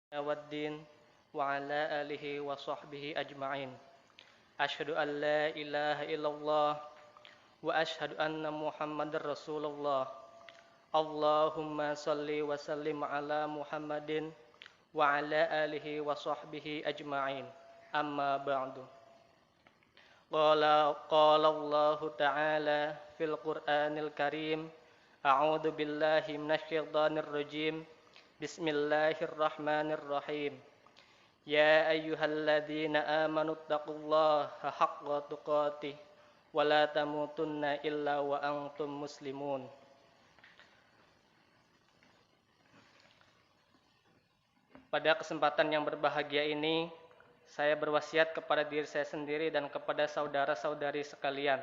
Waddin wa ala alihi wa sahbihi ajma'in. Asyhadu an la ilaha illallah wa asyhadu anna Muhammadar Rasulullah. Allahumma salli wa sallim ala Muhammadin wa ala alihi wa sahbihi ajma'in. Amma ba'du. Qala Allah Ta'ala fil Qur'anil Karim. A'udzu billahi minasyaitonir rajim. Bismillahirrahmanirrahim. Ya ayyuhalladzina amanu taqullaha haqqa tuqatih wa la tamutunna illa wa antum muslimun. Pada kesempatan yang berbahagia ini, saya berwasiat kepada diri saya sendiri dan kepada saudara-saudari sekalian.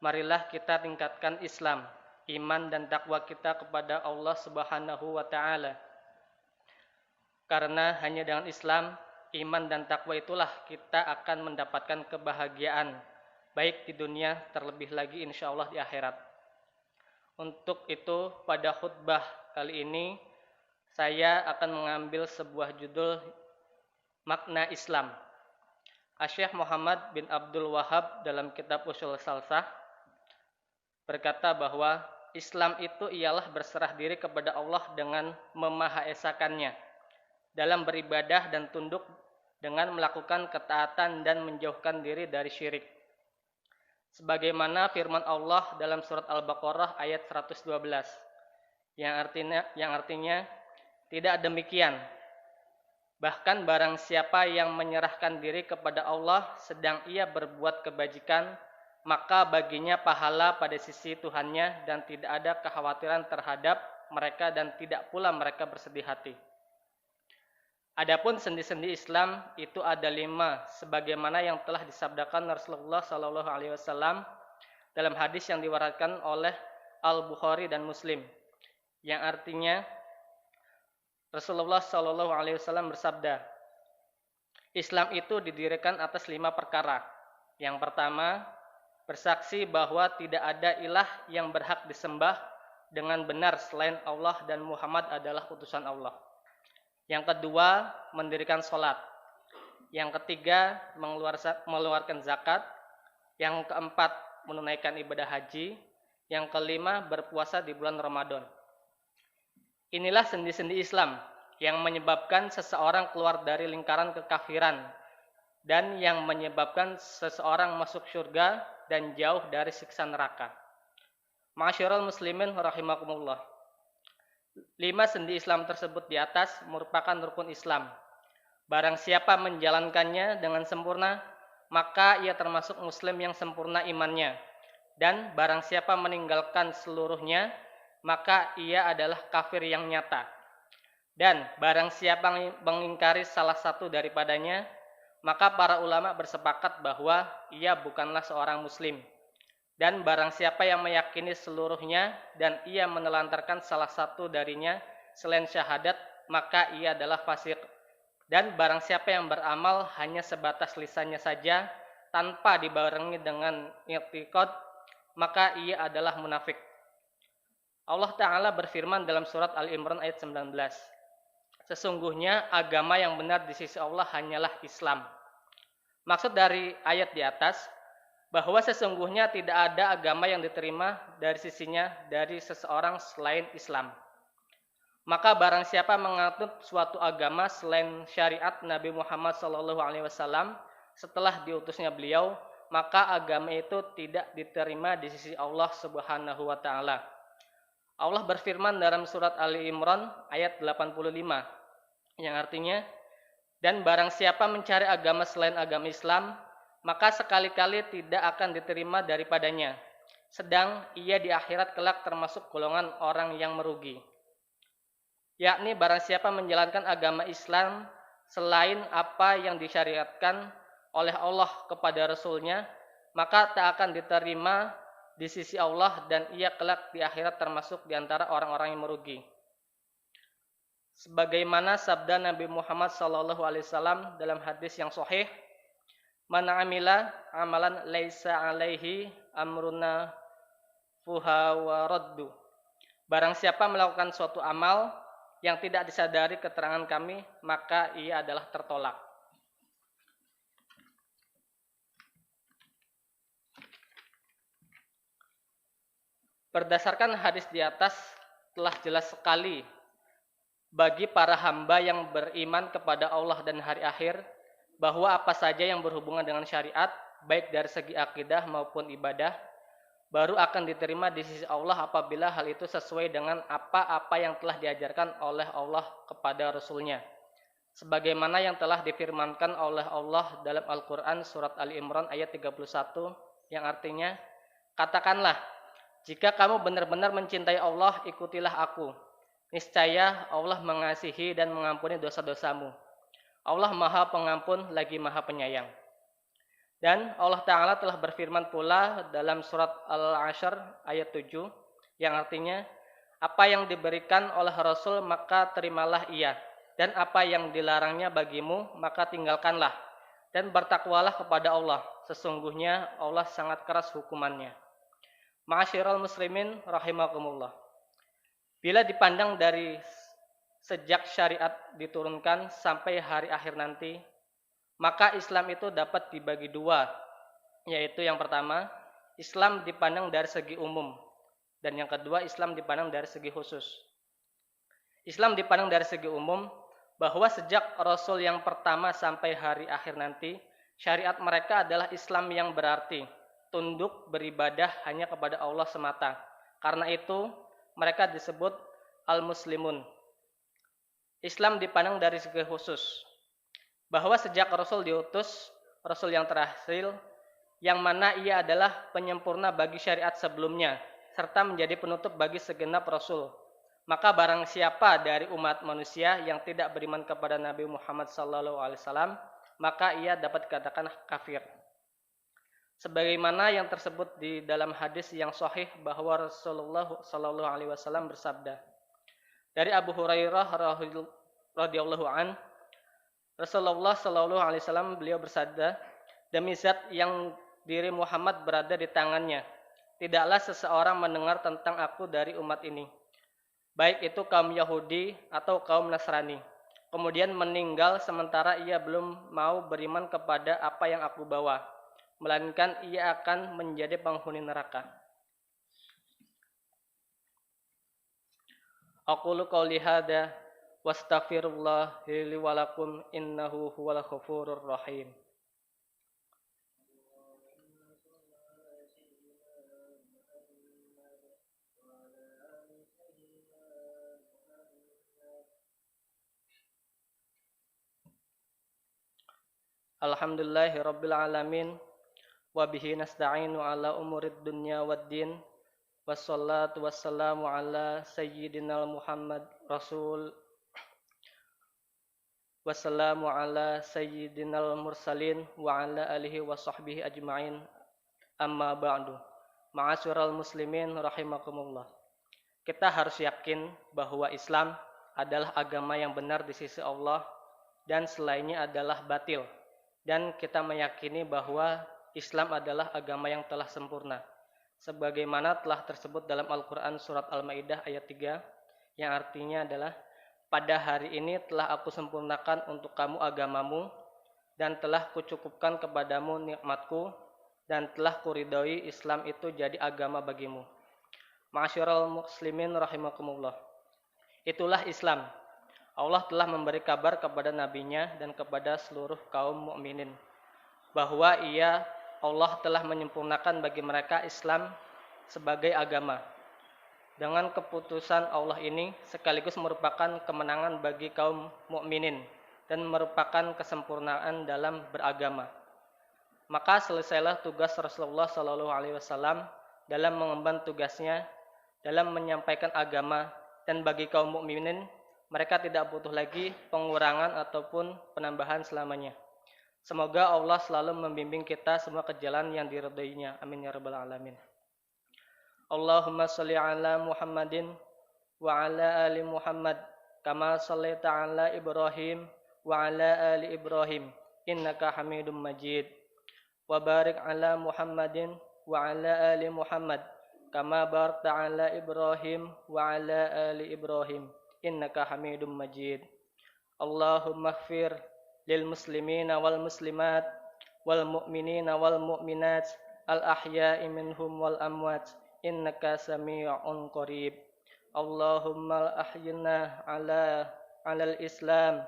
Marilah kita tingkatkan Islam, iman dan takwa kita kepada Allah Subhanahu wa taala. Karena hanya dengan Islam, iman dan takwa itulah kita akan mendapatkan kebahagiaan, baik di dunia terlebih lagi insya Allah di akhirat. Untuk itu pada khutbah kali ini, saya akan mengambil sebuah judul Makna Islam. Syekh Muhammad bin Abdul Wahab dalam kitab Ushul Salsah berkata bahwa Islam itu ialah berserah diri kepada Allah dengan memahaesakannya dalam beribadah dan tunduk dengan melakukan ketaatan dan menjauhkan diri dari syirik. Sebagaimana firman Allah dalam surat Al-Baqarah ayat 112 yang artinya tidak demikian. Bahkan barang siapa yang menyerahkan diri kepada Allah sedang ia berbuat kebajikan, maka baginya pahala pada sisi Tuhannya dan tidak ada kekhawatiran terhadap mereka dan tidak pula mereka bersedih hati. Adapun sendi-sendi Islam itu ada 5, sebagaimana yang telah disabdakan Rasulullah SAW dalam hadis yang diwariskan oleh Al-Bukhari dan Muslim, yang artinya Rasulullah SAW bersabda, Islam itu didirikan atas 5 perkara. Yang pertama, bersaksi bahwa tidak ada ilah yang berhak disembah dengan benar selain Allah dan Muhammad adalah utusan Allah. Yang kedua, mendirikan sholat. Yang ketiga, mengeluarkan zakat. Yang keempat, menunaikan ibadah haji. Yang kelima, berpuasa di bulan Ramadan. Inilah sendi-sendi Islam yang menyebabkan seseorang keluar dari lingkaran kekafiran dan yang menyebabkan seseorang masuk surga dan jauh dari siksa neraka. Ma'asyiral muslimin rahimakumullah. 5 sendi Islam tersebut di atas merupakan rukun Islam. Barang siapa menjalankannya dengan sempurna, maka ia termasuk muslim yang sempurna imannya. Dan barang siapa meninggalkan seluruhnya, maka ia adalah kafir yang nyata. Dan barang siapa mengingkari salah satu daripadanya, maka para ulama bersepakat bahwa ia bukanlah seorang muslim. Dan barang siapa yang meyakini seluruhnya dan ia menelantarkan salah satu darinya selain syahadat, maka ia adalah fasik. Dan barang siapa yang beramal hanya sebatas lisannya saja tanpa dibarengi dengan i'tiqad, maka ia adalah munafik. Allah Ta'ala berfirman dalam surat Al-Imran ayat 19. Sesungguhnya agama yang benar di sisi Allah hanyalah Islam. Maksud dari ayat di atas, bahwa sesungguhnya tidak ada agama yang diterima dari sisinya dari seseorang selain Islam. Maka barang siapa menganut suatu agama selain syariat Nabi Muhammad SAW setelah diutusnya beliau, maka agama itu tidak diterima di sisi Allah Subhanahu wa Ta'ala. Allah berfirman dalam surat Ali Imran ayat 85 yang artinya, dan barang siapa mencari agama selain agama Islam, maka sekali-kali tidak akan diterima daripadanya, sedang ia di akhirat kelak termasuk golongan orang yang merugi. Yakni barang siapa menjalankan agama Islam selain apa yang disyariatkan oleh Allah kepada Rasul-Nya, maka tak akan diterima di sisi Allah dan ia kelak di akhirat termasuk di antara orang-orang yang merugi. Sebagaimana sabda Nabi Muhammad SAW dalam hadis yang sahih, man amila amalan laisa alaihi amruna fuha wa raddu. Barang siapa melakukan suatu amal yang tidak disadari keterangan kami, maka ia adalah tertolak. Berdasarkan hadis di atas, telah jelas sekali bagi para hamba yang beriman kepada Allah dan hari akhir, bahwa apa saja yang berhubungan dengan syariat, baik dari segi akidah maupun ibadah, baru akan diterima di sisi Allah apabila hal itu sesuai dengan apa-apa yang telah diajarkan oleh Allah kepada Rasul-Nya. Sebagaimana yang telah difirmankan oleh Allah dalam Al-Quran surat Ali Imran ayat 31, yang artinya, katakanlah, jika kamu benar-benar mencintai Allah, ikutilah aku. Niscaya Allah mengasihi dan mengampuni dosa-dosamu. Allah Maha Pengampun lagi Maha Penyayang. Dan Allah Ta'ala telah berfirman pula dalam surat Al-Ashr ayat 7, yang artinya, apa yang diberikan oleh Rasul maka terimalah ia, dan apa yang dilarangnya bagimu maka tinggalkanlah, dan bertakwalah kepada Allah, sesungguhnya Allah sangat keras hukumannya. Ma'asyiral muslimin rahimakumullah. Bila dipandang dari sejak syariat diturunkan sampai hari akhir nanti, maka Islam itu dapat dibagi dua, yaitu yang pertama, Islam dipandang dari segi umum, dan yang kedua, Islam dipandang dari segi khusus. Islam dipandang dari segi umum, bahwa sejak Rasul yang pertama sampai hari akhir nanti, syariat mereka adalah Islam yang berarti tunduk beribadah hanya kepada Allah semata. Karena itu, mereka disebut al-muslimun. Islam dipandang dari segi khusus, bahwa sejak Rasul diutus, Rasul yang terakhir, yang mana ia adalah penyempurna bagi syariat sebelumnya, serta menjadi penutup bagi segenap Rasul. Maka barang siapa dari umat manusia yang tidak beriman kepada Nabi Muhammad SAW, maka ia dapat dikatakan kafir. Sebagaimana yang tersebut di dalam hadis yang sahih bahwa Rasulullah SAW bersabda, dari Abu Hurairah radhiyallahu an, Rasulullah SAW beliau bersabda, demi zat yang diri Muhammad berada di tangannya, tidaklah seseorang mendengar tentang aku dari umat ini, baik itu kaum Yahudi atau kaum Nasrani, kemudian meninggal sementara ia belum mau beriman kepada apa yang aku bawa, melainkan ia akan menjadi penghuni neraka. Aqulu qouli hadza wastaghfirullah li wa lakum innahu huwal ghafurur rahim. Alhamdulillahirabbil alamin. Wa bihi nasta'inu ala umurid dunya waddin. Wassalatu wassalamu ala sayyidina Muhammad Rasul. Wassalamu ala sayyidina mursalin wa ala alihi wa sahbihi ajma'in. Amma ba'du. Ma'asyiral muslimin rahimakumullah. Kita harus yakin bahwa Islam adalah agama yang benar di sisi Allah dan selainnya adalah batil. Dan kita meyakini bahwa Islam adalah agama yang telah sempurna, sebagaimana telah tersebut dalam Al-Quran surat Al-Ma'idah ayat 3, yang artinya adalah, pada hari ini telah aku sempurnakan untuk kamu agamamu, dan telah kucukupkan kepadamu nikmatku, dan telah kuridhoi Islam itu jadi agama bagimu. Ma'asyiral muslimin rahimakumullah. Itulah Islam. Allah telah memberi kabar kepada nabinya dan kepada seluruh kaum mukminin bahwa Allah telah menyempurnakan bagi mereka Islam sebagai agama. Dengan keputusan Allah ini sekaligus merupakan kemenangan bagi kaum mukminin dan merupakan kesempurnaan dalam beragama. Maka selesailah tugas Rasulullah SAW dalam mengemban tugasnya dalam menyampaikan agama, dan bagi kaum mukminin mereka tidak butuh lagi pengurangan ataupun penambahan selamanya. Semoga Allah selalu membimbing kita semua ke jalan yang diridhoinya. Amin ya rabbal alamin. Allahumma shalli ala Muhammadin wa ala ali Muhammad kama shallaita ala Ibrahim wa ala ali Ibrahim innaka Hamidum Majid. Wa barik ala Muhammadin wa ala ali Muhammad kama barakta ala Ibrahim wa ala ali Ibrahim innaka Hamidum Majid. Allahumma ighfir lil muslimina wal muslimat wal mu'minina wal mu'minat al ahya'i minhum wal amwat innaka sami'un qarib. Allahumma ahyina alal Islam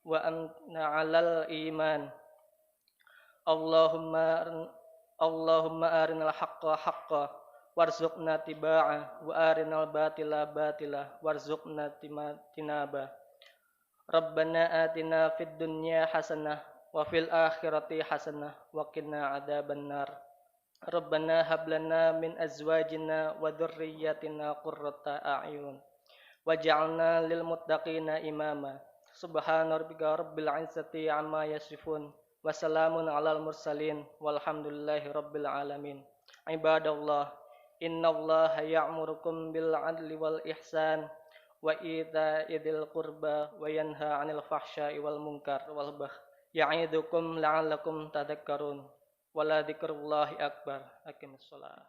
wa amna alal iman. Allahumma arinal haqqa haqqa warzuqna tibaa wa arinal batila batila warzuqna tinaba. Rabbana atina fid dunya hasanah wa fil akhirati hasanah wa qina adzabannar. Rabbana hab lana min azwajina wa dhurriyyatina qurrata a'yun waj'alna lil muttaqina imama. Subhana rabbika rabbil izzati amma yasifun wa salamun alal mursalin walhamdulillahi rabbil alamin. Ibadallah, innallaha ya'murukum bil 'adli wal ihsan wa ita'i dzil qurba wa yanha 'anil fahsya'i wal munkar wal baghi ya'idukum la'allakum tadhakkarun. Wala dzikrullahi akbar. Aqimissalah.